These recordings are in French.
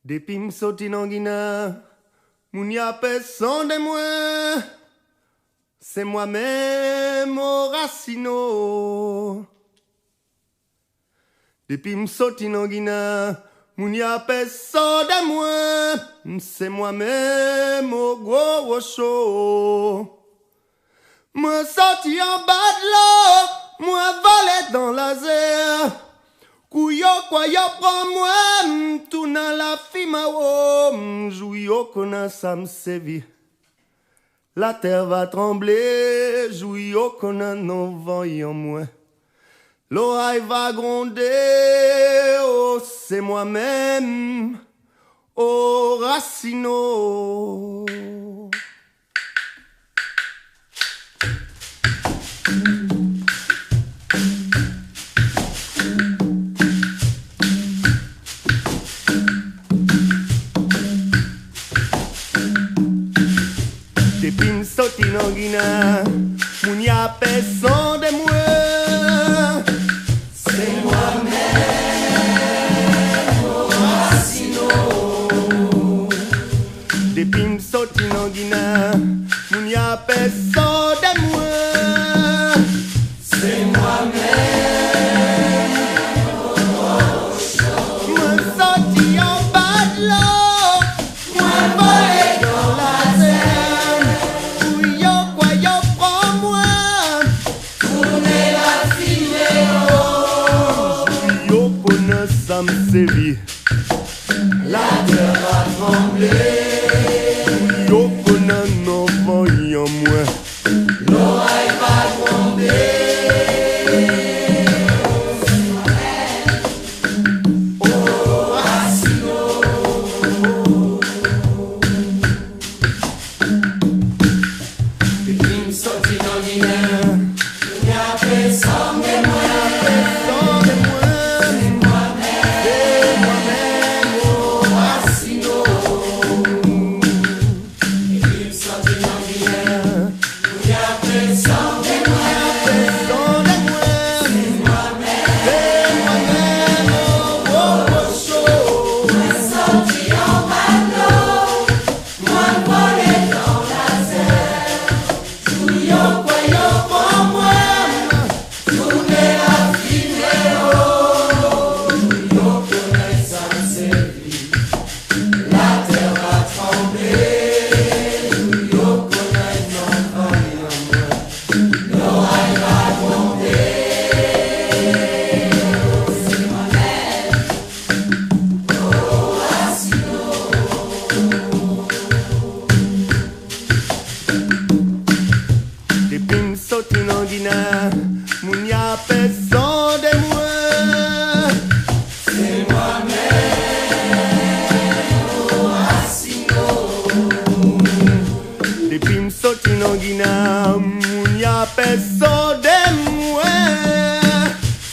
Depuis m'soti nan Guinée, moun y a personne de moi. C'est moi-même Racino. Depuis m'soti nan Guinée, moun y a personne de moi. C'est moi-même Gros Rocho. Moi sorti en bas de l'eau, moi volé dans la zère. Kouyo kwa yo prend moi, tout dans la fima wo, jouyo kona sa m'sevi. La terre va trembler, jouyo kona non voyant moi. L'oreille va gronder, oh c'est moi-même, oh Racino. Depuis m'soti nan Guinée, moun y a personne de moi. C'est moi-même, Racino. Depuis m'soti nan Guinée, moun y a personne de moi. C'est moi-même, moi sorti en bas de l'eau, moi volé dans la terre. Yo quoi yo prends moi, tournez la fumée. Yo connaît ça m'sévit, la terre va trembler. Yo connaît non voyant moi, l'oreille va gronder. Sorti dans Guinée, il y a personne de moi, c'est moi-même, oh Racino. Depuis sorti dans Guinée, il y a personne de moi, c'est moi-même, oh Rocho. Moi sorti en bateau, moi volé dans la terre. Yo prends moi, tournez la fumée. Yo connaît ça m'sévit, la terre va trembler. Yo connaît non voyant moi, l'oreille va gronder. C'est moi-même, oh Racino. Depuis m'soti nan Guinée, moun y a personne de moi. C'est moi-même, oh Racino. Depuis m'soti nan Guinée, moun y a personne de moi.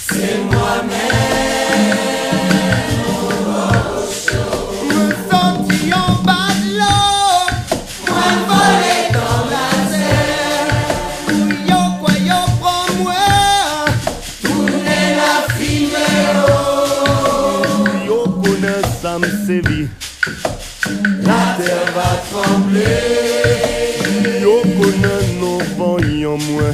C'est moi-même, oh Rocho. Moi sorti en bas de l'eau, moi volé dans la terre. Yo quoi yo prends moi, tournez la fumée. Yo connaît ça m'sévit, la terre va trembler. Yo connaît non voyant moi,